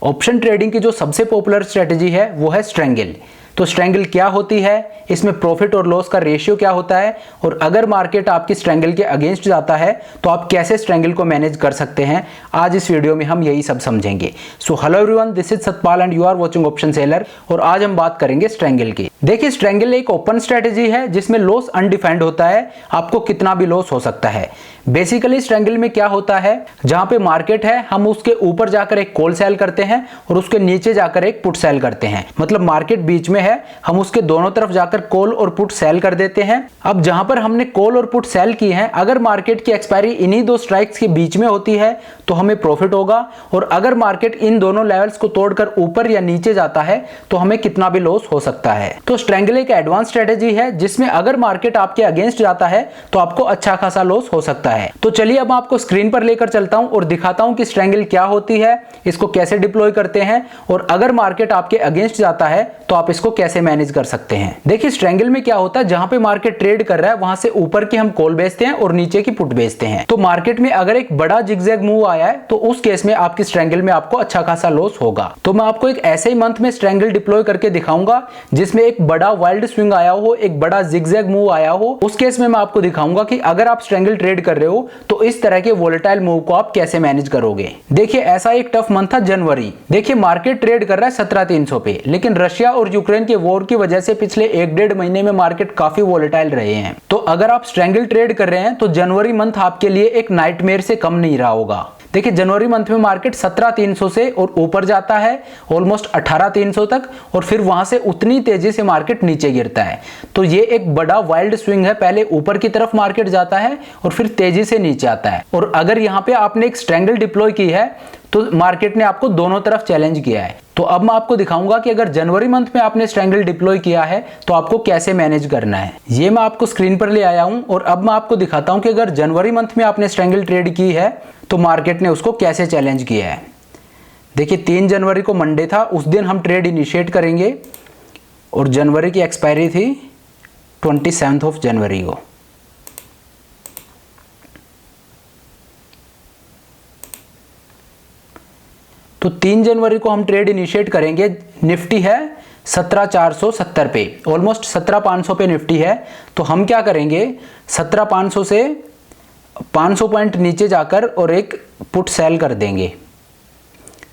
Option trading की जो सबसे पॉपुलर स्ट्रेटेजी है वो है स्ट्रेंगल। तो स्ट्रेंगल क्या होती है, इसमें प्रॉफिट और लॉस का रेशियो क्या होता है, और अगर मार्केट आपकी स्ट्रेंगल के अगेंस्ट जाता है तो आप कैसे स्ट्रेंगल को मैनेज कर सकते हैं, आज इस वीडियो में हम यही सब समझेंगे। So hello everyone, this is Satpal and you are watching option seller, और आज हम बात करेंगे स्ट्रेंगल की। देखिए, स्ट्रेंगल एक ओपन स्ट्रेटेजी है जिसमें लॉस अनडिफाइंड होता है, आपको कितना भी लॉस हो सकता है। बेसिकली स्ट्रेंगल में क्या होता है, जहां पे मार्केट है हम उसके ऊपर जाकर एक कॉल सेल करते हैं और उसके नीचे जाकर एक पुट सेल करते हैं। मतलब मार्केट बीच में है, हम उसके दोनों तरफ जाकर कॉल और पुट सेल कर देते हैं। अब जहां पर हमने कॉल और पुट सेल की है, अगर मार्केट की एक्सपायरी इन्हीं दो स्ट्राइक्स के बीच में होती है तो हमें प्रॉफिट होगा, और अगर मार्केट इन दोनों लेवल्स को तोड़कर ऊपर या नीचे जाता है तो हमें कितना भी लॉस हो सकता है। तो स्ट्रेंगल एक एडवांस स्ट्रेटेजी है जिसमें अगर मार्केट आपके अगेंस्ट जाता है तो आपको अच्छा खासा लॉस हो सकता है। तो चलिए अब आपको स्क्रीन पर लेकर चलता हूं और दिखाता हूं कि स्ट्रेंगल क्या होती है, इसको कैसे डिप्लॉय करते हैं, और अगर मार्केट आपके अगेंस्ट जाता है तो आप इसको कैसे मैनेज कर सकते हैं। देखिए, स्ट्रेंगल में क्या होता है, जहां पे मार्केट ट्रेड कर रहा है वहां से ऊपर की हम कॉल बेचते हैं और नीचे की पुट बेचते हैं। तो मार्केट में अगर एक बड़ा जिगजैग मूव आया है तो उस केस में आपकी स्ट्रेंगल में आपको अच्छा खासा लॉस होगा। तो मैं आपको एक ऐसे ही मंथ में स्ट्रेंगल डिप्लॉय करके दिखाऊंगा जिसमें एक बड़ा वाइल्ड स्विंग आया हो, एक बड़ा जिगजैग मूव आया हो। उस केस में मैं आपको दिखाऊंगा कि अगर आप स्ट्रेंगल ट्रेड कर रहे हो तो इस तरह के वोलेटाइल मूव को आप कैसे मैनेज करोगे। देखिए, ऐसा एक टफ मंथ था जनवरी। देखिए, मार्केट ट्रेड कर रहा है 17,300 पे, लेकिन रशिया और यूक्रेन के वॉर की वजह से पिछले 1-1.5 महीने में मार्केट काफी वोलेटाइल रहे हैं। तो अगर आप स्ट्रेंगल ट्रेड कर रहे हैं तो जनवरी मंथ आपके लिए एक नाइटमेयर से कम नहीं रहा होगा। देखिए, जनवरी मंथ में मार्केट 17,300 से और ऊपर जाता है ऑलमोस्ट 18,300 तक, और फिर वहां से उतनी तेजी से मार्केट नीचे गिरता है। तो ये एक बड़ा वाइल्ड स्विंग है, पहले ऊपर की तरफ मार्केट जाता है और फिर तेजी से नीचे आता है। और अगर यहाँ पे आपने एक स्ट्रेंगल डिप्लॉय की है तो मार्केट ने आपको दोनों तरफ चैलेंज किया है। तो अब मैं आपको दिखाऊंगा कि अगर जनवरी मंथ में आपने स्ट्रेंगल डिप्लॉय किया है तो आपको कैसे मैनेज करना है। ये मैं आपको स्क्रीन पर ले आया हूं, और अब मैं आपको दिखाता हूं कि अगर जनवरी मंथ में आपने स्ट्रेंगल ट्रेड की है तो मार्केट ने उसको कैसे चैलेंज किया है। देखिए, 3 जनवरी को मंडे था, उस दिन हम ट्रेड इनिशिएट करेंगे, और जनवरी की एक्सपायरी थी 27 जनवरी को। तो 3 जनवरी को हम ट्रेड इनिशिएट करेंगे। निफ्टी है 17,470 पे, ऑलमोस्ट 17,500 पे निफ्टी है। तो हम क्या करेंगे, 17,500 से 500 पॉइंट नीचे जाकर और एक पुट सेल कर देंगे।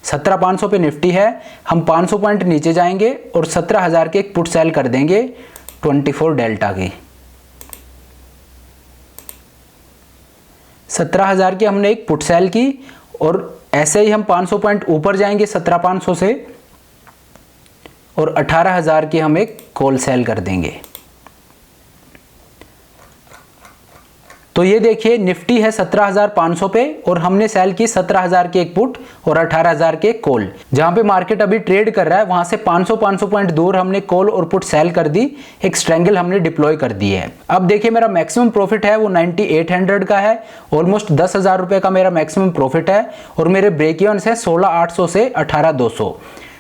17,500 पे निफ्टी है, हम 500 पॉइंट नीचे जाएंगे और 17,000 के एक पुट सेल कर देंगे 24 डेल्टा की। 17,000 की हमने एक पुट सेल की, और ऐसे ही हम 500 पॉइंट ऊपर जाएंगे 17,500 से, और 18,000 की हम एक कॉल सेल कर देंगे। तो ये देखिए, निफ्टी है 17,500 पे और हमने सेल की 17,000 की एक पुट और 18,000 के एक कॉल। जहां पे मार्केट अभी ट्रेड कर रहा है वहां से 500 पॉइंट दूर हमने कॉल और पुट सेल कर दी, एक स्ट्रेंगल हमने डिप्लॉय कर दी है। अब देखिए, मेरा मैक्सिमम प्रॉफिट है वो 9800 का है, ऑलमोस्ट 10,000 रुपए का मेरा मैक्सिमम प्रॉफिट है, और मेरे ब्रेक इवन है 16,800 से 18,200।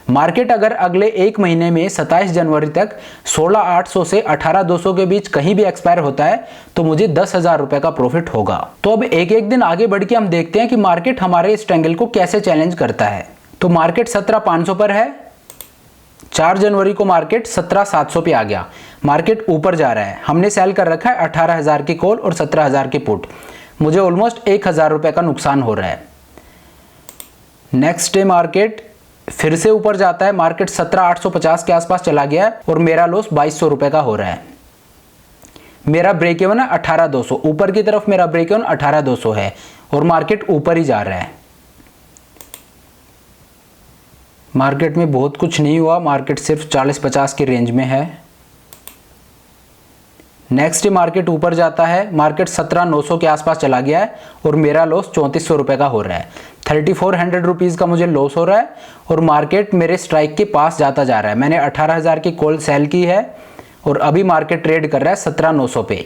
मार्केट अगर अगले एक महीने में 27 जनवरी तक 16,800 से 18,200 के बीच कहीं भी एक्सपायर होता है तो मुझे 10,000 रुपए का प्रॉफिट होगा। तो अब एक एक दिन आगे बढ़ के हम देखते हैं कि मार्केट हमारे इस ट्रेंगल को कैसे चैलेंज करता है। तो मार्केट 17,500 पर है, 4 जनवरी को मार्केट 17,700 पे आ गया, मार्केट ऊपर जा रहा है। हमने सेल कर रखा है 18,000 की कॉल और 17,000 की पुट, मुझे ऑलमोस्ट 1,000 रुपए का नुकसान हो रहा है। नेक्स्ट डे मार्केट फिर से ऊपर जाता है, मार्केट 17,850 के आसपास चला गया है और मेरा लॉस 2,200 रुपए का हो रहा है। मेरा ब्रेक इवन है 18,200, ऊपर की तरफ मेरा ब्रेक इवन 18,200 है और मार्केट ऊपर ही जा रहा है। मार्केट में बहुत कुछ नहीं हुआ, मार्केट सिर्फ 40-50 की रेंज में है। नेक्स्ट डे मार्केट ऊपर जाता है, मार्केट 17,900 के आसपास चला गया है और मेरा लॉस 3400 रुपए का हो रहा है। 3,400 रुपीज़ का मुझे लॉस हो रहा है और मार्केट मेरे स्ट्राइक के पास जाता जा रहा है। मैंने 18,000 की कॉल सेल की है और अभी मार्केट ट्रेड कर रहा है 17,900 पे।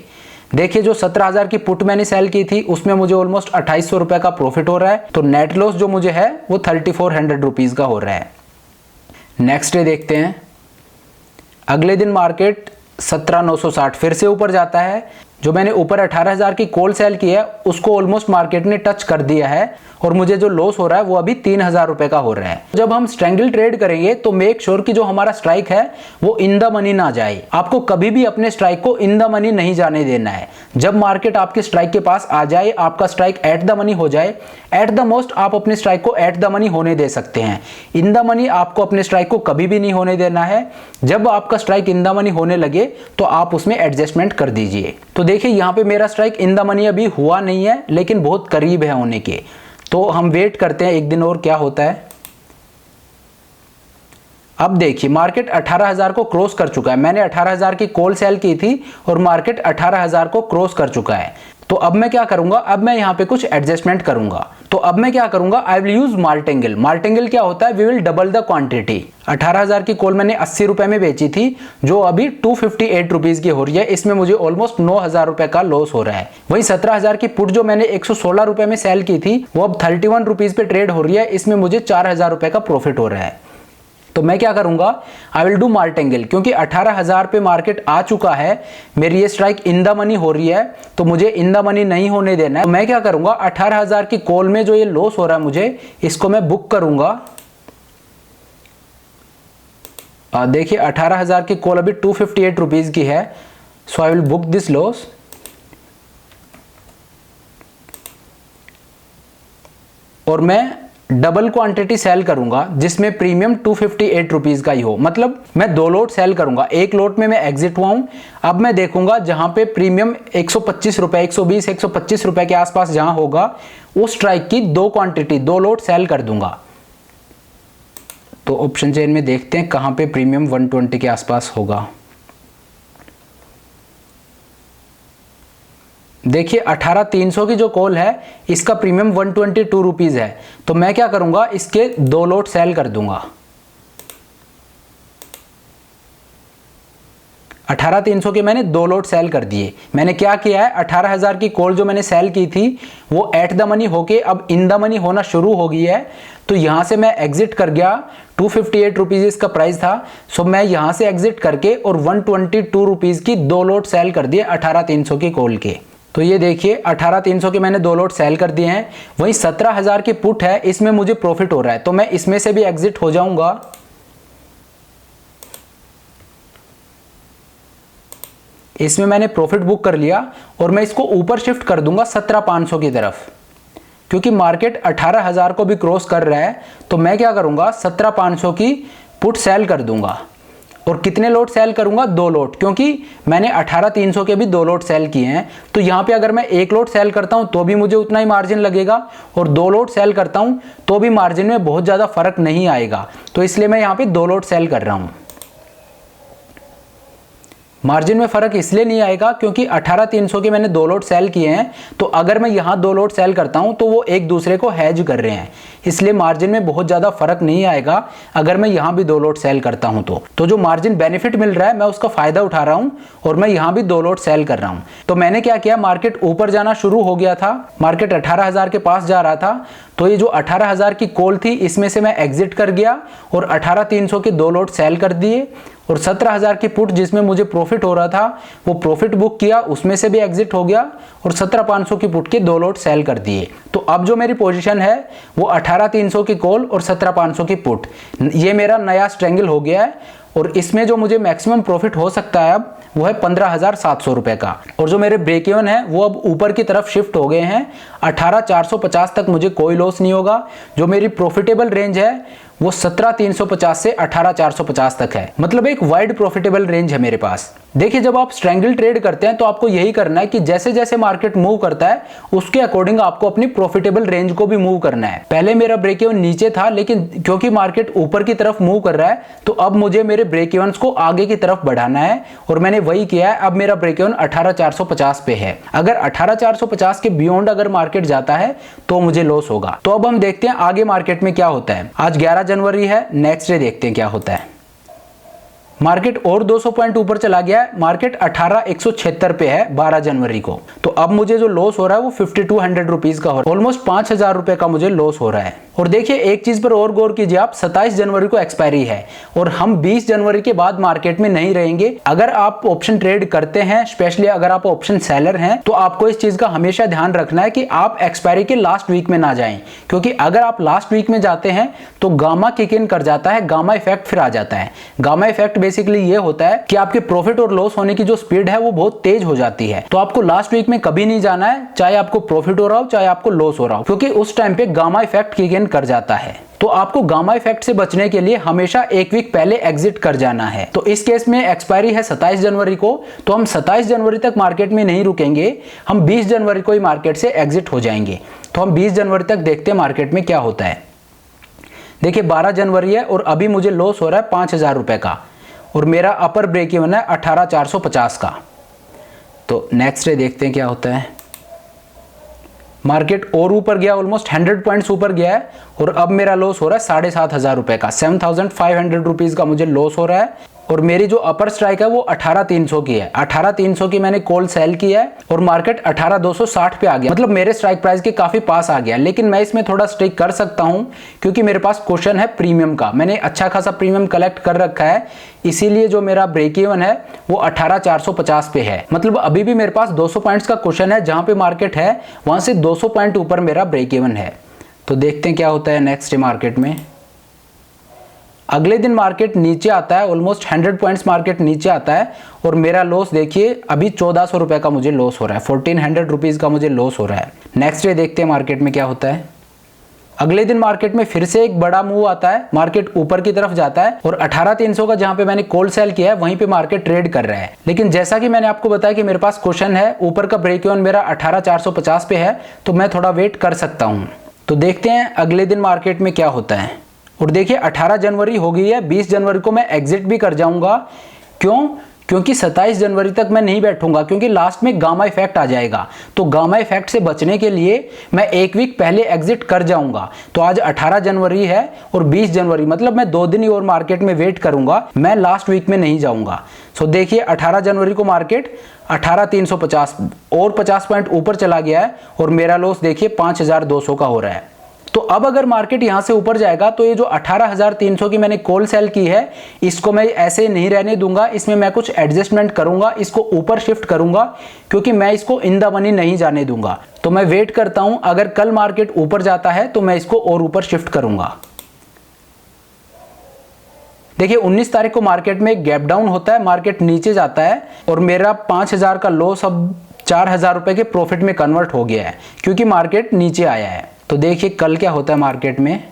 देखिए, जो 17,000 की पुट मैंने सेल की थी उसमें मुझे ऑलमोस्ट 2,800 रुपए का प्रॉफिट हो रहा है। तो नेट लॉस जो मुझे है वो 3,400 रुपीज़ का हो रहा है। नेक्स्ट डे देखते हैं, अगले दिन मार्केट 17,960 फिर से ऊपर जाता है, जो मैंने ऊपर 18,000 की कॉल सेल की है उसको ऑलमोस्ट मार्केट ने टच कर दिया है और मुझे जो लॉस हो रहा है वो अभी 3,000 रुपए का हो रहा है। जब हम स्ट्रैंगल ट्रेड करेंगे तो मेक श्योर कि जो हमारा स्ट्राइक है वो इन द मनी ना जाए। आपको कभी भी अपने स्ट्राइक को इन द मनी नहीं जाने देना है। जब मार्केट आपके स्ट्राइक के पास आ जाए, आपका स्ट्राइक एट द मनी हो जाए, एट द मोस्ट आप अपने स्ट्राइक को एट द मनी होने दे सकते हैं। इन द मनी आपको अपने स्ट्राइक को कभी भी नहीं होने देना है। जब आपका स्ट्राइक इन द मनी होने लगे तो आप उसमें एडजस्टमेंट कर दीजिए। तो देखिए यहाँ पे मेरा स्ट्राइक इन द मनी अभी हुआ नहीं है, लेकिन बहुत करीब है होने के। तो हम वेट करते हैं एक दिन और क्या होता है। अब देखिए मार्केट 18,000 को क्रॉस कर चुका है। मैंने 18,000 की कॉल सेल की थी और मार्केट 18,000 को क्रॉस कर चुका है। तो अब मैं क्या करूंगा, अब मैं यहाँ पे कुछ एडजस्टमेंट करूंगा। तो अब मैं क्या करूंगा, I will use martingale. Martingale क्या होता है, we will double the quantity. 18,000 की कॉल मैंने 80 रुपए में बेची थी, जो अभी 258 रुपीज की हो रही है। इसमें मुझे ऑलमोस्ट 9,000 रुपए का लॉस हो रहा है। वहीं 17,000 की पुट जो मैंने 116 रुपए में सेल की थी वो अब 31 रुपीज पे ट्रेड हो रही है। इसमें मुझे 4,000 रुपए का प्रॉफिट हो रहा है। तो मैं क्या करूंगा, आई विल डू मार्टिंगल। क्योंकि 18,000 पे मार्केट आ चुका है, मेरी ये स्ट्राइक इन द मनी हो रही है, तो मुझे इन द मनी नहीं होने देना है। तो मैं क्या करूंगा, 18,000 की कॉल में जो ये लॉस हो रहा है मुझे, इसको मैं बुक करूंगा। देखिए 18,000 की कॉल अभी 258 रुपीज की है, so I will book this loss. और मैं डबल क्वांटिटी सेल करूंगा जिसमें प्रीमियम 258 रुपीज का ही हो। मतलब मैं 2 लोट सेल करूंगा, एक लोट में मैं एग्जिट हुआ हूं। अब मैं देखूंगा जहां पे प्रीमियम 125 रुपए, 120, 125 रुपए के आसपास जहां होगा, उस स्ट्राइक की 2 क्वांटिटी 2 लोट सेल कर दूंगा। तो ऑप्शन चेन में देखते हैं कहां पे प्रीमियम 120 के आसपास होगा। देखिए 18,300 की जो कॉल है इसका प्रीमियम 122 रुपीज है। तो मैं क्या करूंगा, इसके 2 लोट सेल कर दूंगा। 18,300 के मैंने 2 लोट सेल कर दिए। मैंने क्या किया है, 18,000 की कॉल जो मैंने सेल की थी वो एट द मनी होके अब इन द मनी होना शुरू हो गई है। तो यहां से मैं एग्जिट कर गया। 258 रुपीज इसका प्राइस था, सो मैं यहां से एग्जिट करके और 122 रुपीज की 2 लोट सेल कर दिए 18,300 की कॉल के। तो ये देखिए 18,300 के मैंने 2 लोट सेल कर दिए हैं। वहीं 17,000 की पुट है, इसमें मुझे प्रॉफिट हो रहा है, तो मैं इसमें से भी एग्जिट हो जाऊंगा। इसमें मैंने प्रॉफिट बुक कर लिया और मैं इसको ऊपर शिफ्ट कर दूंगा 17,500 की तरफ। क्योंकि मार्केट 18,000 को भी क्रॉस कर रहा है, तो मैं क्या करूंगा, 17,500 की पुट सेल कर दूंगा। और कितने लोट सेल करूंगा, 2 लोट, क्योंकि मैंने 18,300 के भी 2 लोट सेल किए हैं। तो यहां पे अगर मैं 1 लोट सेल करता हूं तो भी मुझे उतना ही मार्जिन लगेगा, और 2 लोट सेल करता हूं तो भी मार्जिन में बहुत ज्यादा फर्क नहीं आएगा। तो इसलिए मैं यहां पे 2 लोट सेल कर रहा हूं। मार्जिन में फर्क इसलिए नहीं आएगा क्योंकि 18,300 के मैंने 2 लोट सेल किए हैं। तो अगर मैं यहां 2 लोट सेल करता हूं तो वो एक दूसरे को हैज कर रहे हैं, इसलिए मार्जिन में बहुत ज्यादा फर्क नहीं आएगा अगर मैं यहां भी 2 लोट सेल करता हूं। तो जो मार्जिन बेनिफिट मिल रहा है मैं उसका फायदा उठा रहा हूं और मैं यहां भी 2 लोट सेल कर रहा हूं। तो मैंने क्या किया, मार्केट ऊपर जाना शुरू हो गया था, मार्केट 18,000 के पास जा रहा था। तो ये जो 18,000 की कॉल थी इसमें से मैं एग्जिट कर गया और 18,300 के 2 लोट सेल कर दिए। और 17,000 की पुट जिसमें मुझे प्रॉफिट हो रहा था वो प्रॉफिट बुक किया, उसमें से भी एग्जिट हो गया और 17,500 की पुट के 2 लोट सेल कर दिए। तो अब जो मेरी पोजीशन है वो 18,300 की कॉल और 17,500 की पुट, ये मेरा नया स्ट्रैंगल हो गया है। और इसमें जो मुझे मैक्सिमम प्रॉफिट हो सकता है अब वो है 15,700 रुपए का। और जो मेरे ब्रेक इवन है वो अब ऊपर की तरफ शिफ्ट हो गए हैं, 18,450 तक मुझे कोई लॉस नहीं होगा। जो मेरी प्रॉफिटेबल रेंज है वो 17,350 से 18,450 तक है, मतलब एक वाइड प्रॉफिटेबल रेंज है मेरे पास। देखिए जब आप स्ट्रैंगल ट्रेड करते हैं तो आपको यही करना है कि जैसे जैसे मार्केट मूव करता है उसके अकॉर्डिंग आपको अपनी प्रॉफिटेबल रेंज को भी मूव करना है। पहले मेरा ब्रेक इवन नीचे था, लेकिन क्योंकि मार्केट ऊपर की तरफ मूव कर रहा है तो अब मुझे मेरे ब्रेक इवन्स को आगे की तरफ बढ़ाना है और मैंने वही किया है। अब मेरा ब्रेक इवन 18,450 पे है। अगर 18,450 के बियॉन्ड अगर मार्केट जाता है तो मुझे लॉस होगा। तो अब हम देखते हैं आगे मार्केट में क्या होता है। आज 11 जनवरी है, नेक्स्ट डे देखते हैं क्या होता है। मार्केट और 200 पॉइंट ऊपर चला गया है, मार्केट 18,176 पे है 12 जनवरी को। तो अब मुझे जो लॉस हो रहा है वो 5200 रुपीज का हो रहा है, ऑलमोस्ट 5000 रुपए का मुझे लॉस हो रहा है। और देखिए एक चीज पर और गौर कीजिए आप, 27 जनवरी को एक्सपायरी है और हम 20 जनवरी के बाद मार्केट में नहीं रहेंगे। अगर आप ऑप्शन ट्रेड करते हैं, स्पेशली अगर आप ऑप्शन सेलर हैं, तो आपको इस चीज का हमेशा ध्यान रखना है कि आप एक्सपायरी के लास्ट वीक में ना जाएं, क्योंकि अगर आप लास्ट वीक में जाते हैं तो गामा किक इन कर जाता है, गामा इफेक्ट फिर आ जाता है। गामा इफेक्ट बेसिकली ये होता है कि आपके प्रॉफिट और लॉस होने की जो स्पीड है वो बहुत तेज हो जाती है। तो आपको लास्ट वीक में कभी नहीं जाना है, चाहे आपको प्रॉफिट हो रहा हो चाहे आपको लॉस हो रहा हो, क्योंकि उस टाइम पे गामा इफेक्ट किक इन कर जाता है। तो आपको गामा इफेक्ट से बचने के लिए हमेशा एक वीक पहले एग्जिट कर जाना है। तो इस केस में एक्सपायरी है 27 जनवरी को, तो हम 27 जनवरी तक मार्केट में नहीं रुकेंगे, हम 20 जनवरी को ही मार्केट से एग्जिट हो जाएंगे। तो हम 20 जनवरी तक देखते हैं मार्केट में क्या होता है। देखिए 12 जनवरी है और अभी मुझे लॉस हो रहा है 5000 रुपए का और मेरा अपर ब्रेक इवन है 18,450 का। तो नेक्स्ट डे देखते हैं क्या होता है। मार्केट और ऊपर गया, ऑलमोस्ट 100 पॉइंट्स ऊपर गया है और अब मेरा लॉस हो रहा है 7,500 रुपए का, 7,500 रुपीज का मुझे लॉस हो रहा है। और मेरी जो अपर स्ट्राइक है वो 18,300 की है, 18,300 की मैंने कॉल सेल की है और मार्केट 18,260 पे आ गया, मतलब मेरे स्ट्राइक प्राइस के काफी पास आ गया। लेकिन मैं इसमें थोड़ा स्ट्रिक कर सकता हूं क्योंकि मेरे पास क्वेश्चन है प्रीमियम का, मैंने अच्छा खासा प्रीमियम कलेक्ट कर रखा है, इसीलिए जो मेरा ब्रेक इवन है वो 18,450 पे है। मतलब अभी भी मेरे पास 200 पॉइंट्स का क्वेश्चन है, जहां पे मार्केट है वहां से 200 पॉइंट ऊपर मेरा ब्रेक इवन है। तो देखते हैं क्या होता है नेक्स्ट डे मार्केट में। अगले दिन मार्केट नीचे आता है, ऑलमोस्ट 100 पॉइंट्स मार्केट नीचे आता है और मेरा लॉस देखिए अभी 1400 रुपए का मुझे लॉस हो रहा है, 1400 रुपीज का मुझे लॉस हो रहा है। नेक्स्ट डे देखते हैं मार्केट में क्या होता है। अगले दिन मार्केट में फिर से एक बड़ा मूव आता है, मार्केट ऊपर की तरफ जाता है और 18,300 का जहां पे मैंने कॉल सेल किया है वहीं पे मार्केट ट्रेड कर रहा है। लेकिन जैसा कि मैंने आपको बताया कि मेरे पास क्वेश्चन है, ऊपर का ब्रेक इवन मेरा 18,450 पे है, तो मैं थोड़ा वेट कर सकता हूं। तो देखते हैं अगले दिन मार्केट में क्या होता है। और देखिए 18 जनवरी हो गई है, 20 जनवरी को मैं एग्जिट भी कर जाऊंगा। क्यों? क्योंकि 27 जनवरी तक मैं नहीं बैठूंगा, क्योंकि लास्ट में गामा इफेक्ट आ जाएगा। तो गामा इफेक्ट से बचने के लिए मैं एक वीक पहले एग्जिट कर जाऊंगा। तो आज 18 जनवरी है और 20 जनवरी, मतलब मैं 2 दिन ही और मार्केट में वेट करूंगा, मैं लास्ट वीक में नहीं जाऊंगा। सो देखिए 18 जनवरी को मार्केट 18,350 और 50 पॉइंट ऊपर चला गया है और मेरा लॉस देखिए 5,200 का हो रहा है। तो अब अगर मार्केट यहां से ऊपर जाएगा तो ये जो 18,300 की मैंने कॉल सेल की है इसको मैं ऐसे नहीं रहने दूंगा, इसमें मैं कुछ एडजस्टमेंट करूंगा, इसको ऊपर शिफ्ट करूंगा, क्योंकि मैं इसको इन द मनी नहीं जाने दूंगा। तो मैं वेट करता हूं, अगर कल मार्केट ऊपर जाता है तो मैं इसको और ऊपर शिफ्ट करूंगा। देखिए 19 तारीख को मार्केट में गैप डाउन होता है, मार्केट नीचे जाता है और मेरा 5,000 का लॉस अब 4,000 रुपए के प्रॉफिट में कन्वर्ट हो गया है, क्योंकि मार्केट नीचे आया है। तो देखिए कल क्या होता है मार्केट में।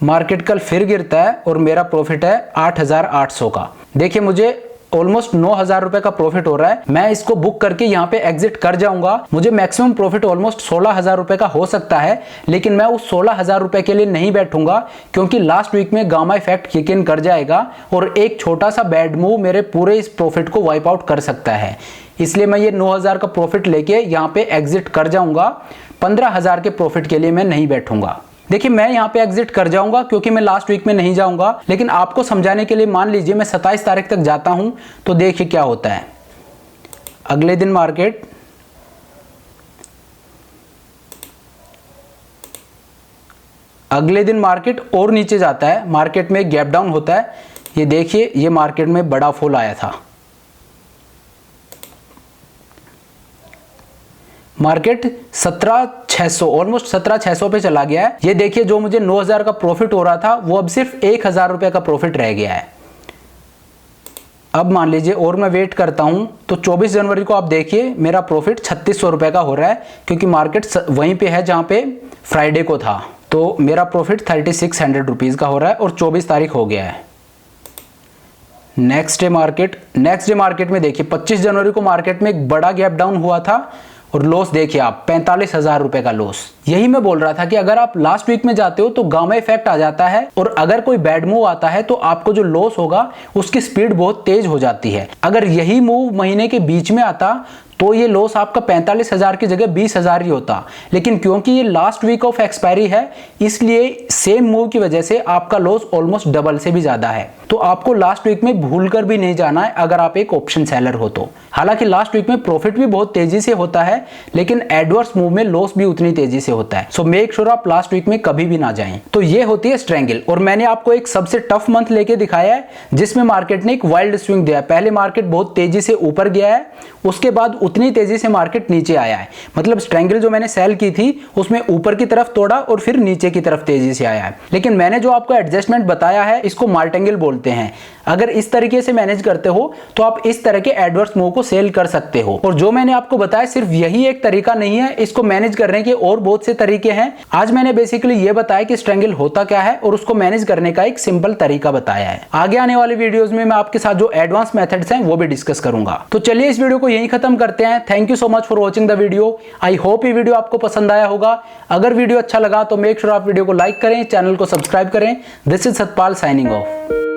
मार्केट कल फिर गिरता है और मेरा प्रॉफिट है 8,800 का। देखिए मुझे ऑलमोस्ट 9,000 रुपए का प्रॉफिट हो रहा है। मैं इसको बुक करके यहाँ पे एग्जिट कर जाऊंगा। मुझे मैक्सिमम प्रॉफिट ऑलमोस्ट 16,000 रुपए का हो सकता है, लेकिन मैं उस 16,000 रुपए के लिए नहीं बैठूंगा, क्योंकि लास्ट वीक में गामा इफेक्ट किक इन कर जाएगा और एक छोटा सा बैड मूव मेरे पूरे इस प्रॉफिट को वाइप आउट कर सकता है। इसलिए मैं ये 9,000 का प्रॉफिट लेके यहाँ पे एग्जिट कर जाऊंगा। 15,000 के प्रॉफिट के लिए मैं नहीं बैठूंगा। देखिए मैं यहाँ पे एग्जिट कर जाऊंगा क्योंकि मैं लास्ट वीक में नहीं जाऊंगा, लेकिन आपको समझाने के लिए मान लीजिए मैं 27 तारीख तक जाता हूं, तो देखिए क्या होता है। अगले दिन मार्केट और नीचे जाता है, मार्केट में गैप डाउन होता है। ये देखिए ये मार्केट में बड़ा फॉल आया था, मार्केट 17,600 ऑलमोस्ट 17,600 पे चला गया है। ये देखिए जो मुझे 9,000 का प्रॉफिट हो रहा था वो अब सिर्फ 1,000 रुपए का प्रॉफिट रह गया है। अब मान लीजिए और मैं वेट करता हूं, तो 24 जनवरी को आप देखिए मेरा प्रॉफिट 3,600 रुपए का हो रहा है, क्योंकि मार्केट वहीं पे है जहां पे फ्राइडे को था। तो मेरा प्रॉफिट 3,600 रुपीज का हो रहा है और 24 तारीख हो गया है। नेक्स्ट डे मार्केट में देखिए 25 जनवरी को मार्केट में एक बड़ा गैप डाउन हुआ था और लॉस देखिए आप 45,000 रुपए का लॉस। यही मैं बोल रहा था कि अगर आप लास्ट वीक में जाते हो तो गामा इफेक्ट आ जाता है और अगर कोई बैड मूव आता है तो आपको जो लॉस होगा उसकी स्पीड बहुत तेज हो जाती है। अगर यही मूव महीने के बीच में आता तो ये लॉस आपका 45,000 की जगह 20,000 ही होता, लेकिन क्योंकि ये लास्ट वीक ऑफ एक्सपायरी है इसलिए सेम मूव की वजह से आपका लॉस ऑलमोस्ट डबल से भी ज्यादा है। तो आपको लास्ट वीक में भूलकर भी नहीं जाना है अगर आप एक ऑप्शन सेलर हो तो। हालांकि लास्ट वीक में प्रॉफिट भी बहुत तेजी से होता है, लेकिन एडवर्स मूव में लॉस भी उतनी तेजी से होता है। सो मेक श्योर आप लास्ट वीक में कभी भी ना जाएं। तो ये होती है स्ट्रेंगल, और मैंने आपको एक सबसे टफ मंथ लेके दिखाया है जिसमें मार्केट ने एक वाइल्ड स्विंग दिया है। पहले मार्केट बहुत तेजी से ऊपर गया है, उसके बाद उतनी तेजी से मार्केट नीचे आया है। मतलब स्ट्रेंगल जो मैंने सेल की थी उसमें ऊपर की तरफ तोड़ा और फिर नीचे की तरफ तेजी से आया है। लेकिन मैंने जो आपको एडजस्टमेंट बताया है इसको मार्टिंगल बोलते हैं। अगर इस तरीके से मैनेज करते हो तो आप इस तरह के एडवर्स मूव को सेल कर सकते हो। और जो मैंने आपको बताया सिर्फ यही एक तरीका नहीं है, इसको मैनेज करने के और बहुत से तरीके हैं। आज मैंने बेसिकली ये बताया कि स्ट्रेंगल होता क्या है और उसको मैनेज करने का एक सिंपल तरीका बताया है। आगे आने वाले वीडियोस में मैं आपके साथ जो एडवांस मेथड्स हैं वो भी डिस्कस करूंगा। तो चलिए इस वीडियो को यहीं खत्म करते हैं। Thank you so much for watching the video. I hope ये वीडियो आपको पसंद आया होगा। अगर वीडियो अच्छा लगा तो मेक श्योर आप वीडियो को लाइक करें, चैनल को सब्सक्राइब करें। This is Satpal signing off.